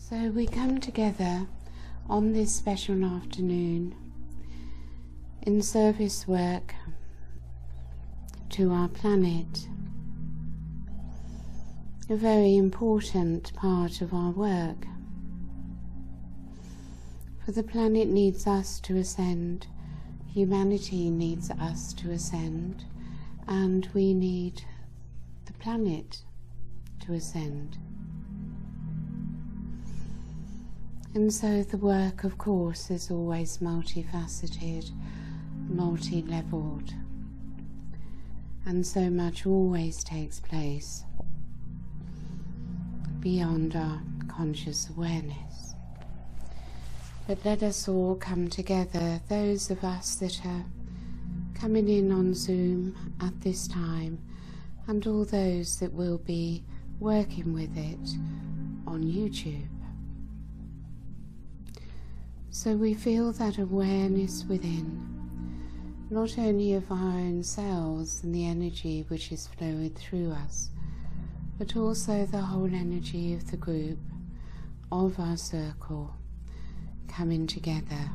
So we come together on this special afternoon in service work to our planet, a very important part of our work. For the planet needs us to ascend, humanity needs us to ascend, and we need the planet to ascend. And so the work, of course, is always multifaceted, multi-leveled, and so much always takes place beyond our conscious awareness. But let us all come together, those of us that are coming in on Zoom at this time, and all those that will be working with it on YouTube. So we feel that awareness within, not only of our own selves and the energy which is flowing through us, but also the whole energy of the group, of our circle, coming together.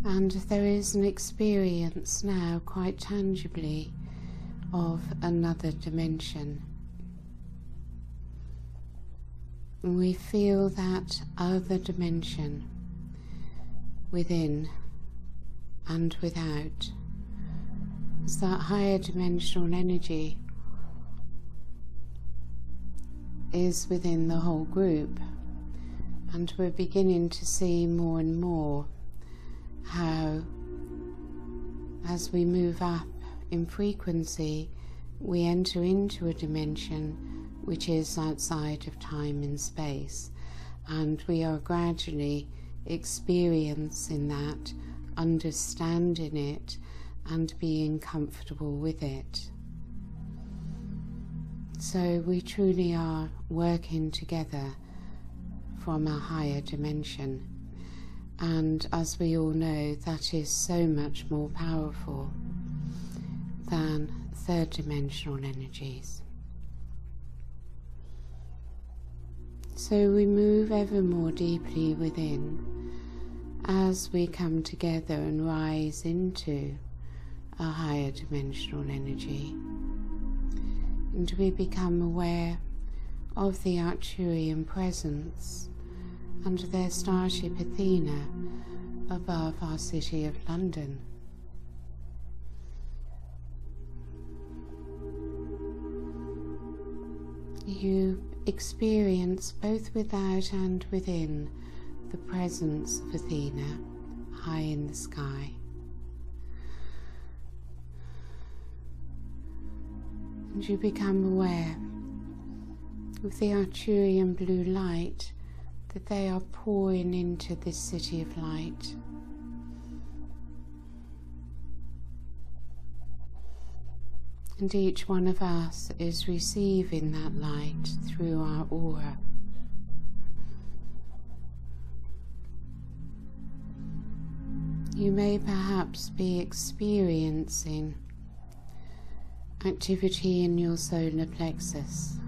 And there is an experience now quite tangibly of another dimension. We feel that other dimension within and without. It's that higher dimensional energy is within the whole group, and we're beginning to see more and more how, as we move up in frequency, we enter into a dimension which is outside of time and space, and we are gradually experiencing that, understanding it, and being comfortable with it. So we truly are working together from a higher dimension, and as we all know, that is so much more powerful than third dimensional energies. So we move ever more deeply within as we come together and rise into a higher dimensional energy, and we become aware of the Arcturian presence and their starship Athena above our city of London. You experience both without and within the presence of Athena high in the sky. And you become aware of the Arcturian blue light that they are pouring into this city of light. And each one of us is receiving that light through our aura. You may perhaps be experiencing activity in your solar plexus.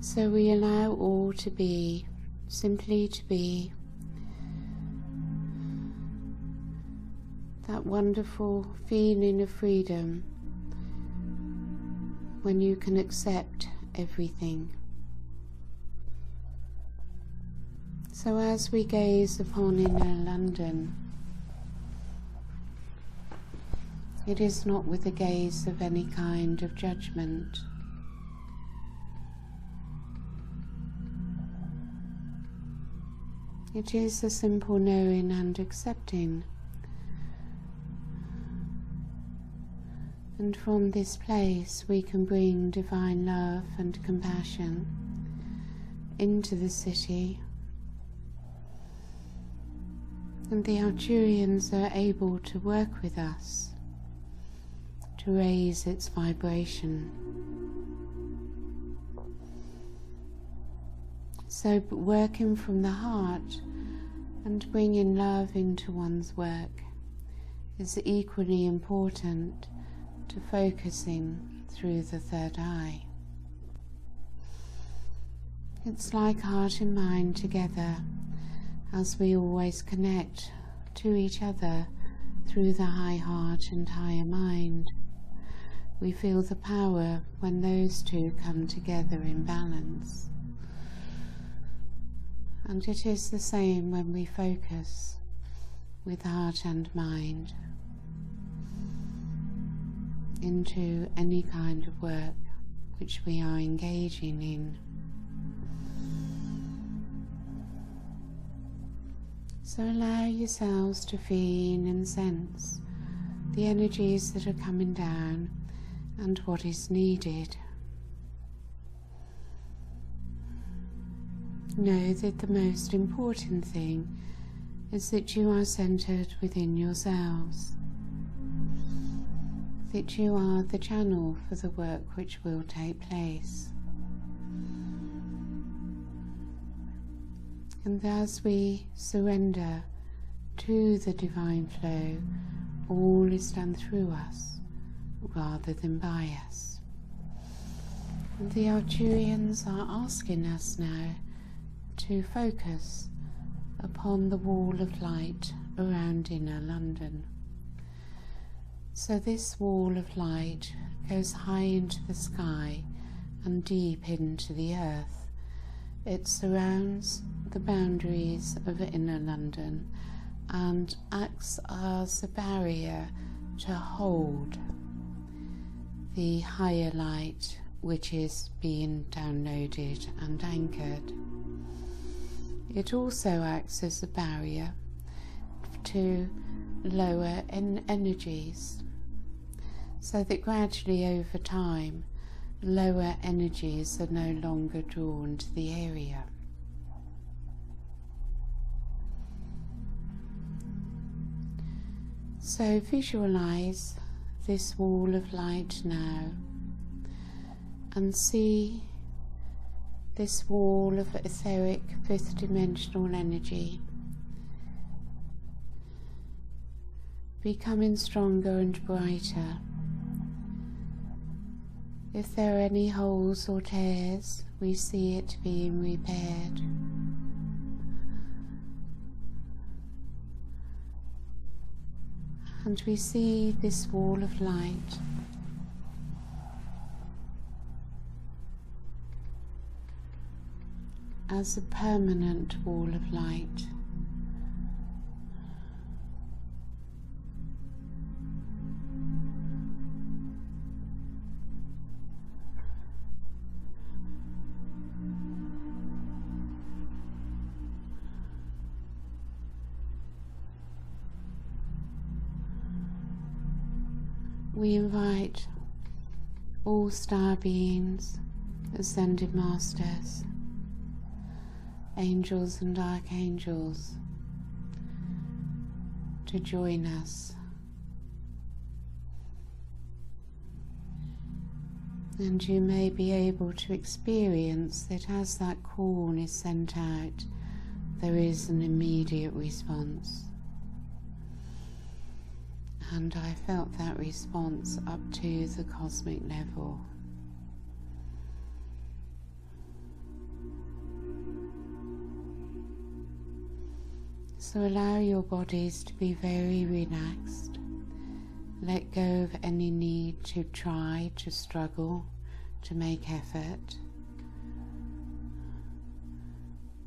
So we allow all to be, simply to be, that wonderful feeling of freedom when you can accept everything. So as we gaze upon inner London, it is not with the gaze of any kind of judgment. It is a simple knowing and accepting. And from this place we can bring divine love and compassion into the city. And the Arcturians are able to work with us to raise its vibration. So working from the heart and bringing love into one's work is equally important to focusing through the third eye. It's like heart and mind together, as we always connect to each other through the high heart and higher mind. We feel the power when those two come together in balance. And it is the same when we focus with heart and mind into any kind of work which we are engaging in. So allow yourselves to feel and sense the energies that are coming down and what is needed. Know that the most important thing is that you are centered within yourselves, that you are the channel for the work which will take place. And as we surrender to the divine flow, all is done through us rather than by us. And the Arcturians are asking us now to focus upon the wall of light around inner London. So this wall of light goes high into the sky and deep into the earth. It surrounds the boundaries of inner London and acts as a barrier to hold the higher light which is being downloaded and anchored. It also acts as a barrier to lower energies, so that gradually over time lower energies are no longer drawn to the area. So visualize this wall of light now and see this wall of etheric fifth dimensional energy becoming stronger and brighter. If there are any holes or tears, we see it being repaired. And we see this wall of light as a permanent wall of light. We invite all star beings, ascended masters, angels and archangels to join us. And you may be able to experience that as that call is sent out, there is an immediate response. And I felt that response up to the cosmic level. So allow your bodies to be very relaxed. Let go of any need to try, to struggle, to make effort.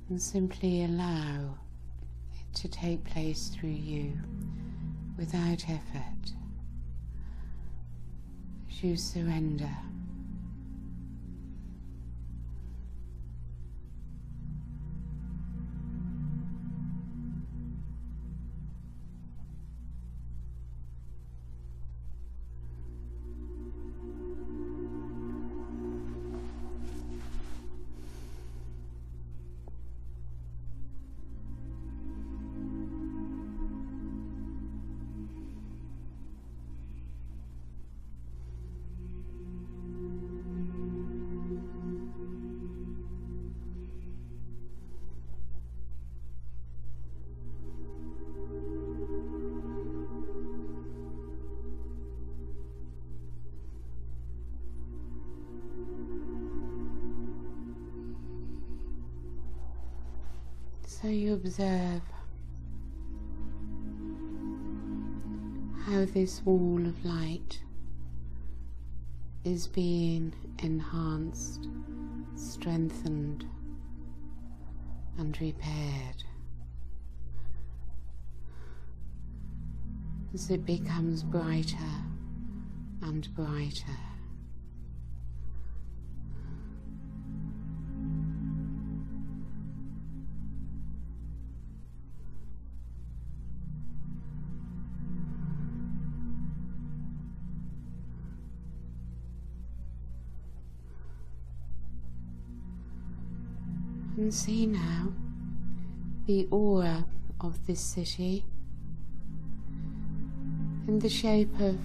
And simply allow it to take place through you without effort, as you surrender. So you observe how this wall of light is being enhanced, strengthened and repaired as it becomes brighter and brighter. And see now the aura of this city in the shape of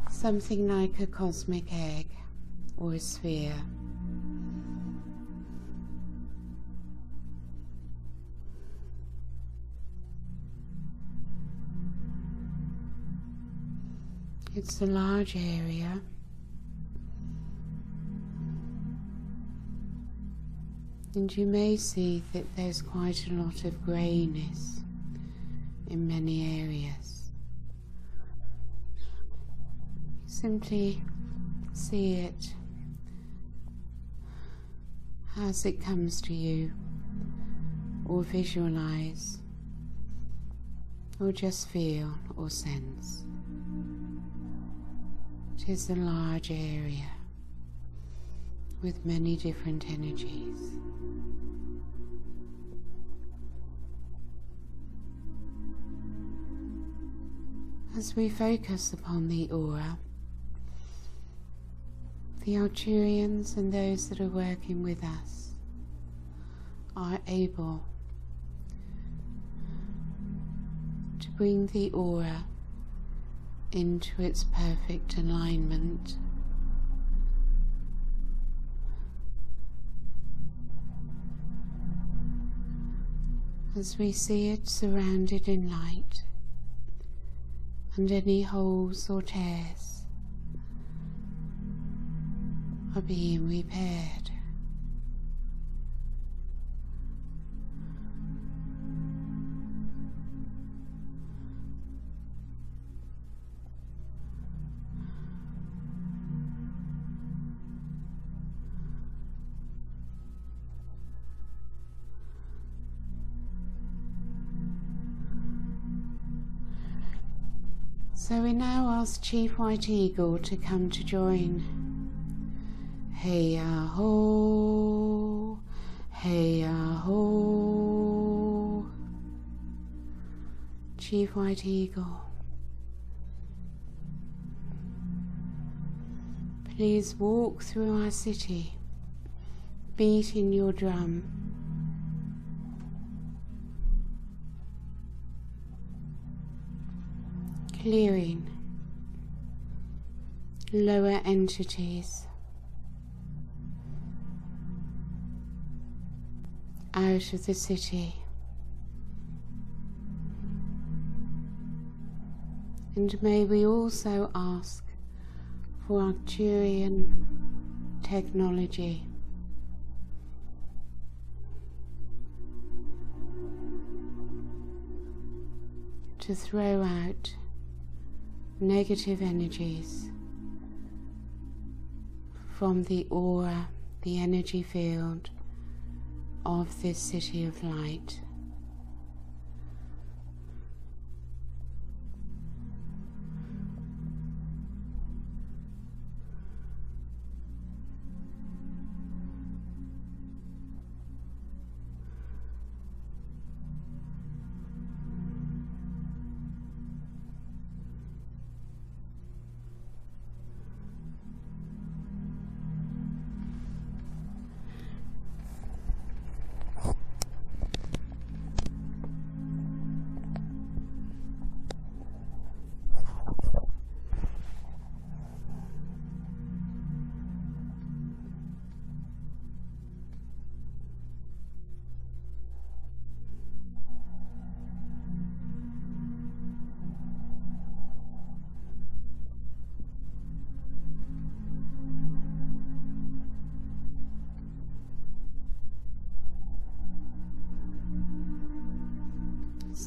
something like a cosmic egg or a sphere. It's a large area, and you may see that there's quite a lot of greyness in many areas. Simply see it as it comes to you, or visualize, or just feel or sense. It is a large area with many different energies. As we focus upon the aura, the Arcturians and those that are working with us are able to bring the aura into its perfect alignment. As we see it surrounded in light, and any holes or tears are being repaired. So we now ask Chief White Eagle to come to join. Hey ho, hey ho. Chief White Eagle, please walk through our city, beating your drum. Clearing lower entities out of the city, and may we also ask for Arcturian technology to throw out negative energies from the aura, the energy field of this city of light.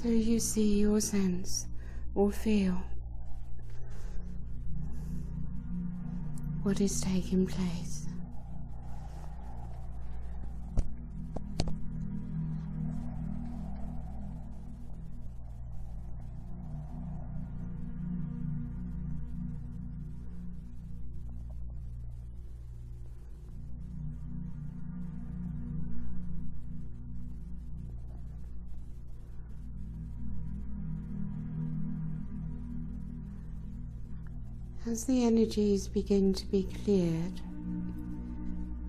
So you see or sense or feel what is taking place. As the energies begin to be cleared,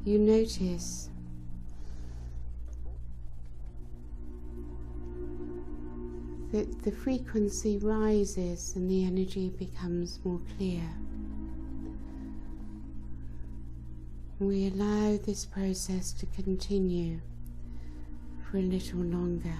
you notice that the frequency rises and the energy becomes more clear. We allow this process to continue for a little longer.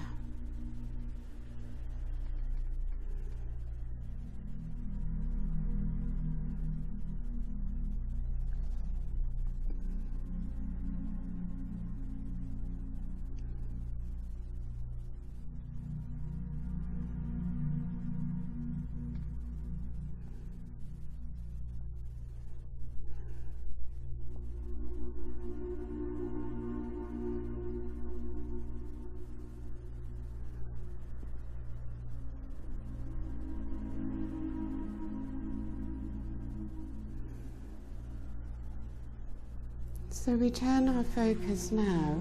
So we turn our focus now,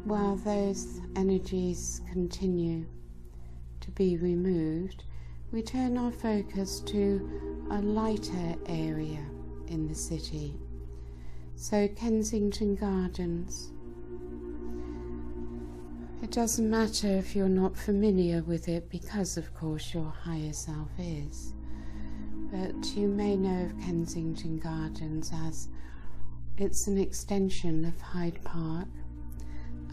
while those energies continue to be removed, we turn our focus to a lighter area in the city. So Kensington Gardens. It doesn't matter if you're not familiar with it, because of course your higher self is. But you may know of Kensington Gardens as it's an extension of Hyde Park,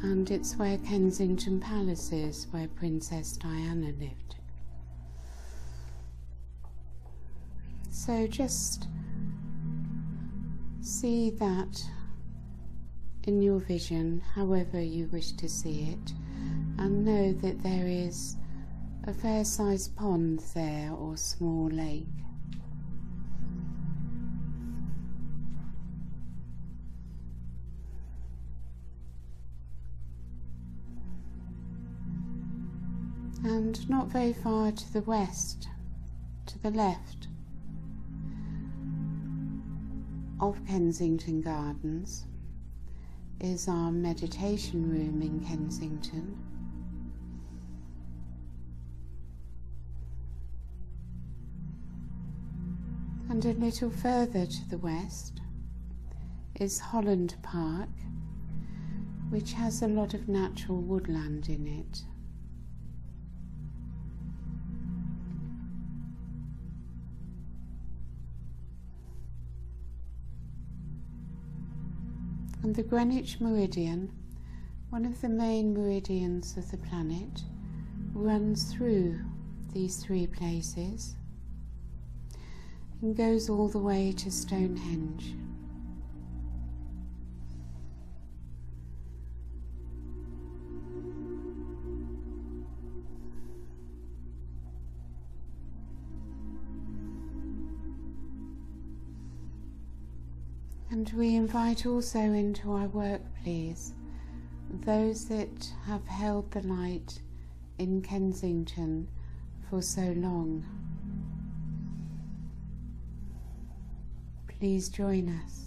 and it's where Kensington Palace is, where Princess Diana lived. So just see that in your vision, however you wish to see it, and know that there is a fair-sized pond there, or small lake. And not very far to the west, to the left of Kensington Gardens, is our meditation room in Kensington. And a little further to the west is Holland Park, which has a lot of natural woodland in it. And the Greenwich Meridian, one of the main meridians of the planet, runs through these three places and goes all the way to Stonehenge. And we invite also into our work, please, those that have held the light in Kensington for so long. Please join us.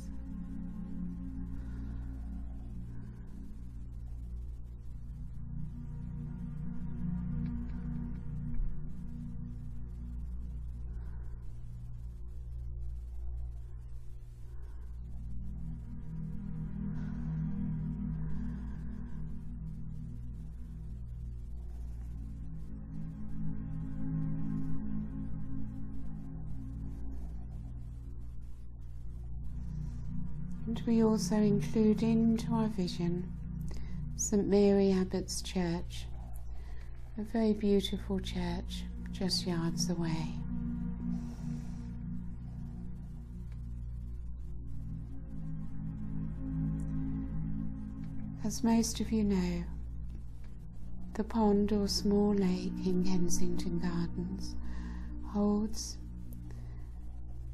And we also include into our vision St. Mary Abbott's Church, a very beautiful church just yards away. As most of you know, The pond or small lake in Kensington Gardens holds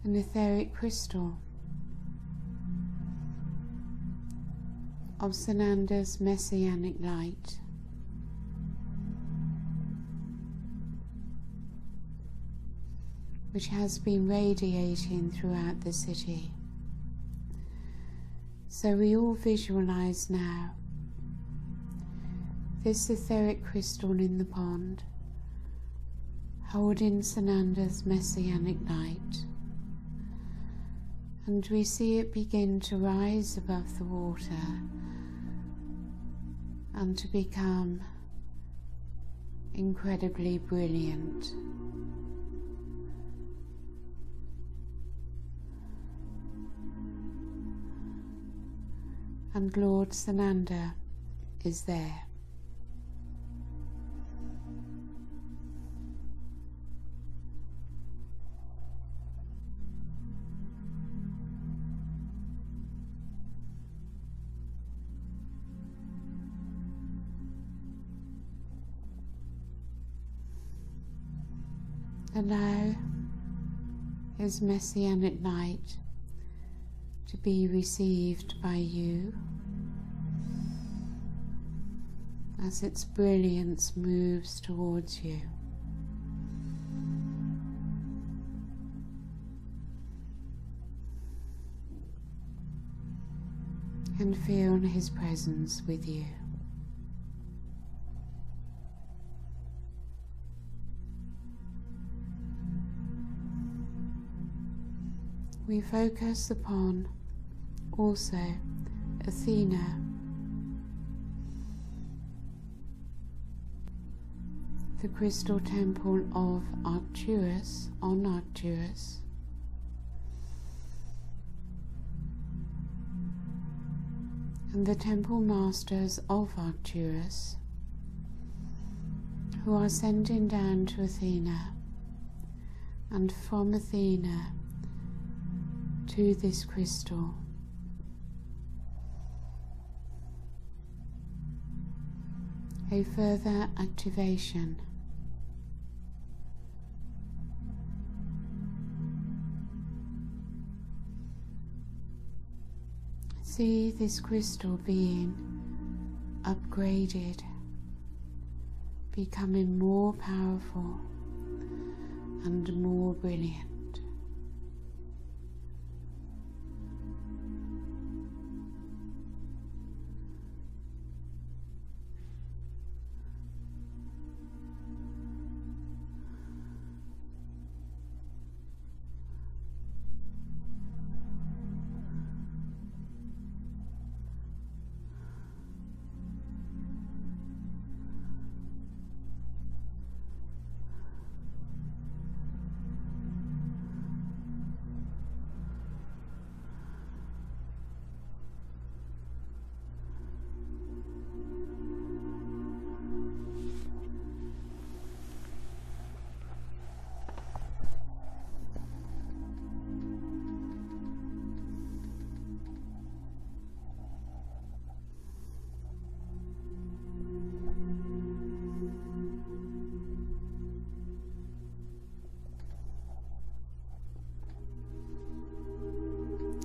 an etheric crystal of Sanander's messianic light, which has been radiating throughout the city. So we all visualize now this etheric crystal in the pond, holding Sanander's messianic light, and we see it begin to rise above the water and to become incredibly brilliant. And Lord Sanander is there. Allow His messianic light to be received by you as its brilliance moves towards you. And feel His presence with you. We focus upon also Athena, the crystal temple of Arcturus, on Arcturus, and the temple masters of Arcturus, who are sending down to Athena, and from Athena to this crystal. A further activation. See this crystal being upgraded, becoming more powerful and more brilliant.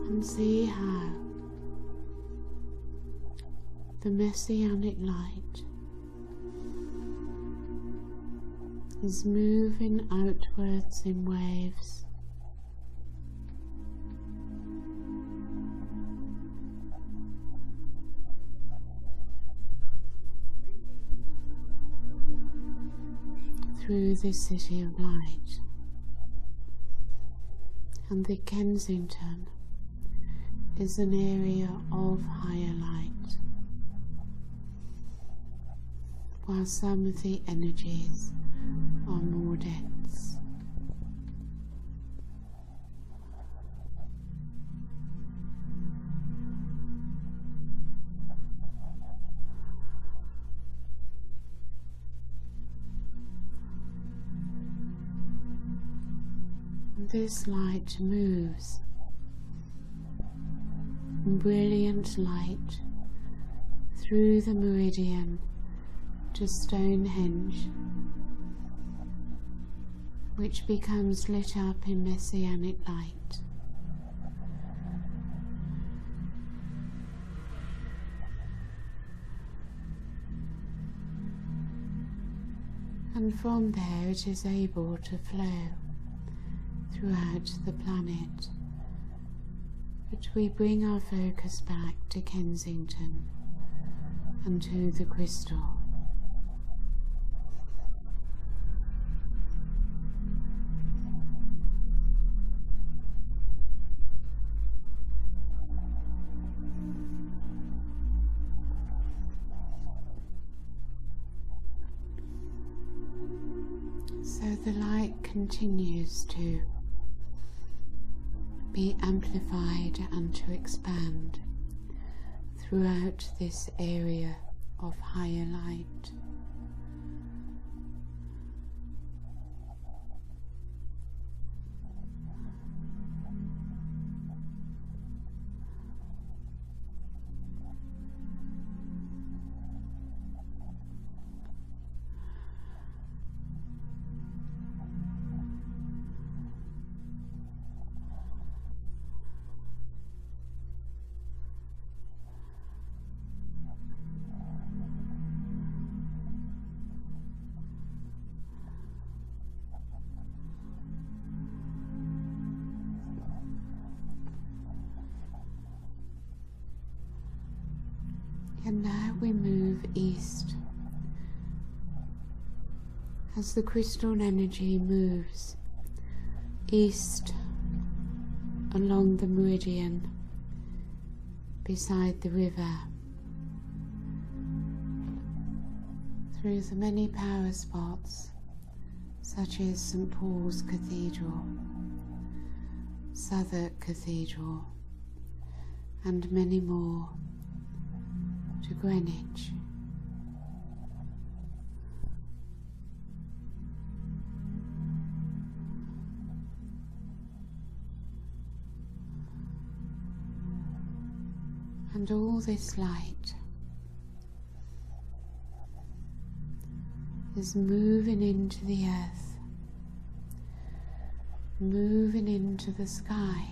And see how the messianic light is moving outwards in waves, through this city of light. And the Kensington is an area of higher light, while some of the energies are more dense. And this light moves, brilliant light, through the meridian to Stonehenge, which becomes lit up in messianic light. And from there it is able to flow throughout the planet. But we bring our focus back to Kensington and to the crystal. So the light continues to be amplified and to expand throughout this area of higher light. And now we move east. As the crystal energy moves east along the meridian beside the river, through the many power spots such as St. Paul's Cathedral, Southwark Cathedral, and many more, to Greenwich. And all this light is moving into the earth, moving into the sky,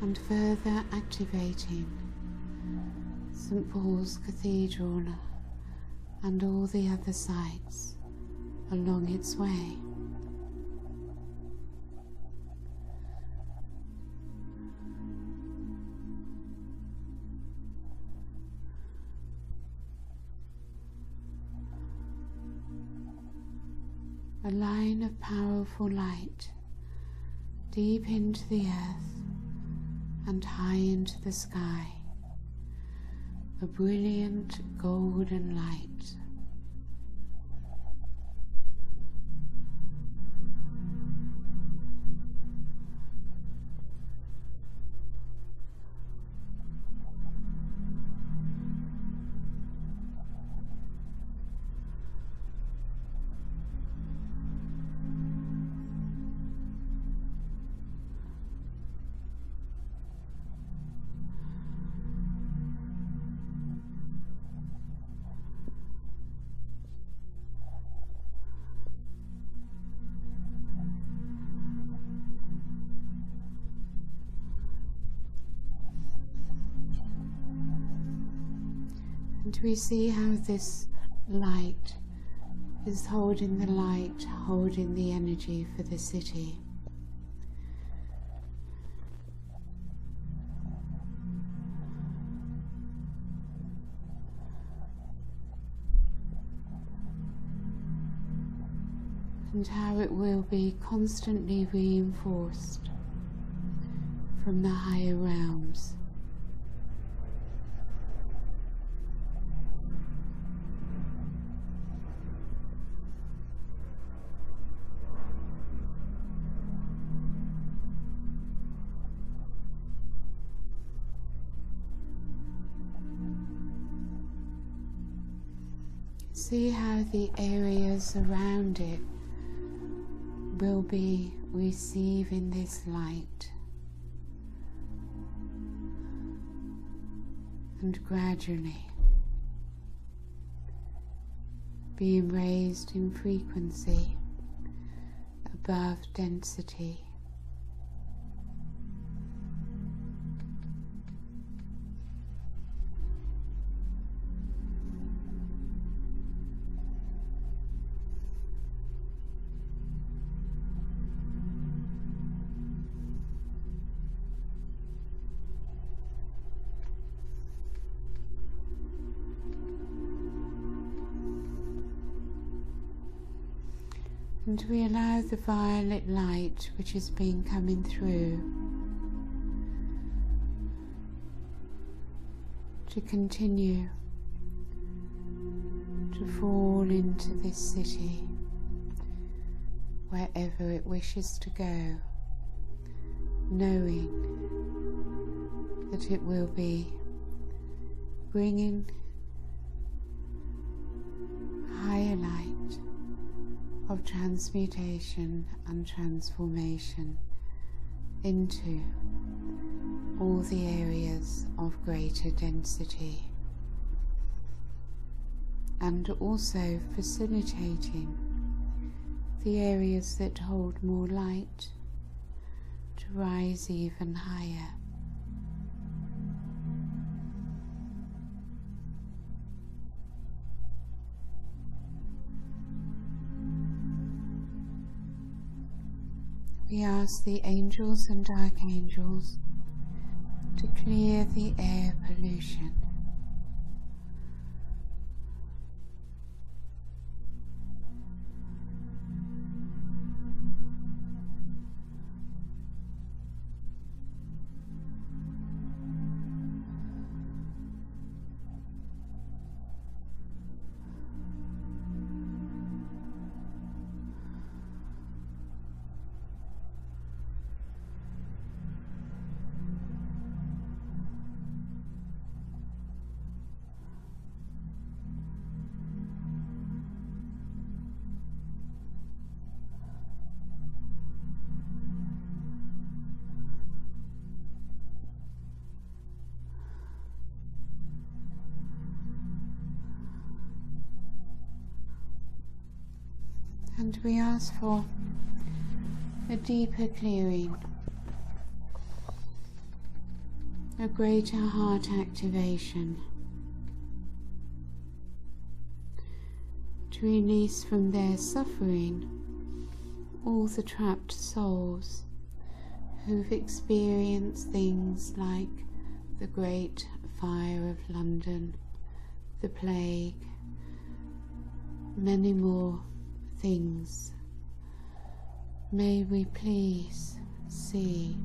and further activating St. Paul's Cathedral and all the other sites along its way. A line of powerful light deep into the earth and high into the sky, a brilliant golden light. And we see how this light is holding the light, holding the energy for the city. And how it will be constantly reinforced from the higher realms. See how the areas around it will be receiving this light. and gradually being raised in frequency above density. And we allow the violet light which has been coming through to continue to fall into this city wherever it wishes to go, knowing that it will be bringing higher light of transmutation and transformation into all the areas of greater density, and also facilitating the areas that hold more light to rise even higher. We ask the angels and archangels to clear the air pollution. And we ask for a deeper clearing, a greater heart activation, to release from their suffering all the trapped souls who've experienced things like the Great Fire of London, the plague, many more things. May we please see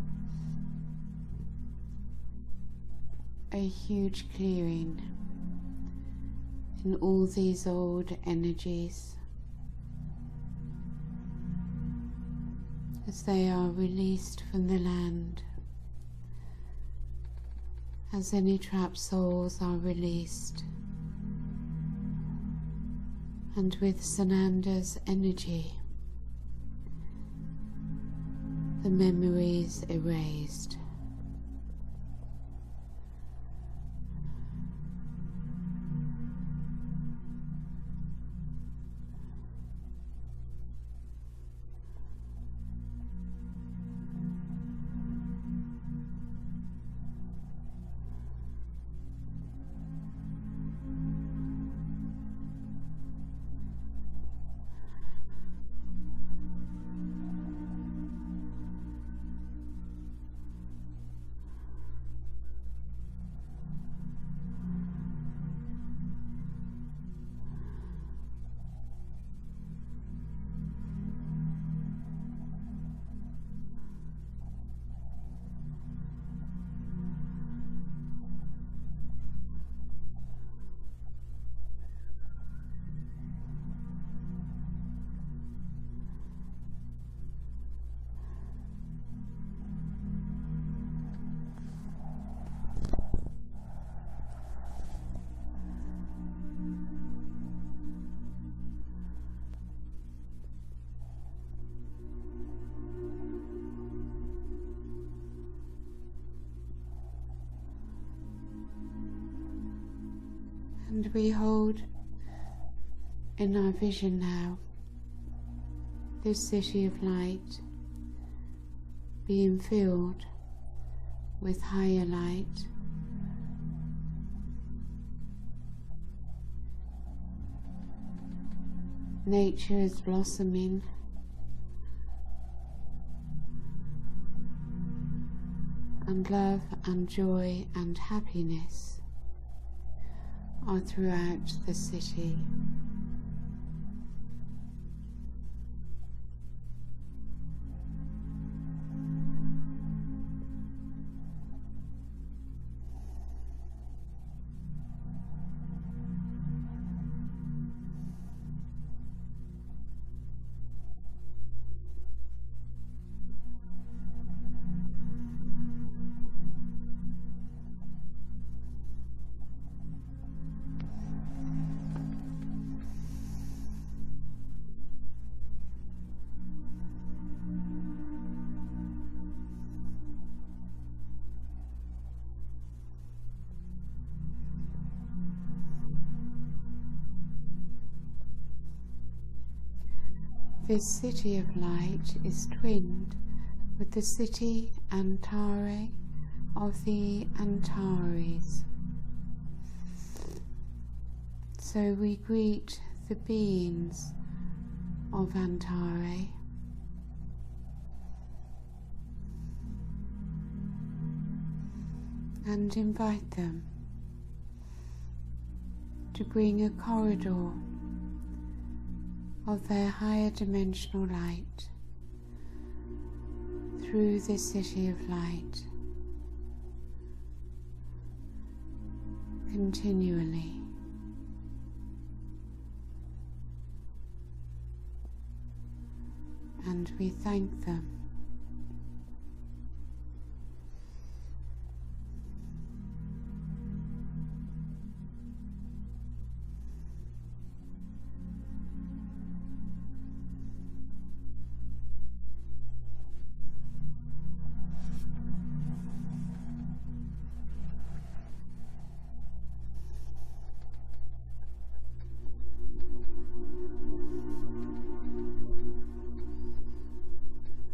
a huge clearing in all these old energies as they are released from the land, as any trapped souls are released, and with Sananda's energy the memories erased. And we hold in our vision now this city of light being filled with higher light. Nature is blossoming. And love and joy and happiness are throughout the city. This city of light is twinned with the city Antare of the Antares. So we greet the beings of Antare and invite them to bring a corridor of their higher dimensional light through this city of light continually. And we thank them.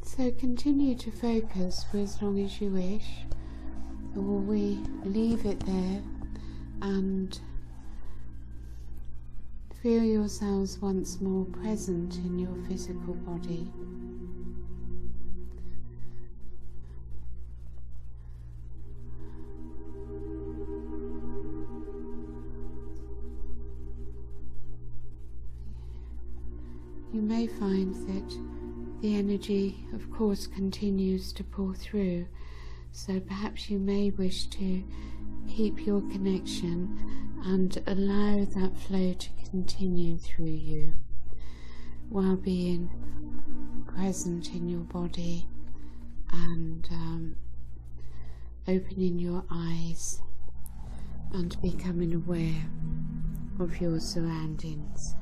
So continue to focus for as long as you wish, or we leave it there and feel yourselves once more present in your physical body. You may find that the energy, of course, continues to pour through, so perhaps you may wish to keep your connection and allow that flow to continue through you while being present in your body and opening your eyes and becoming aware of your surroundings.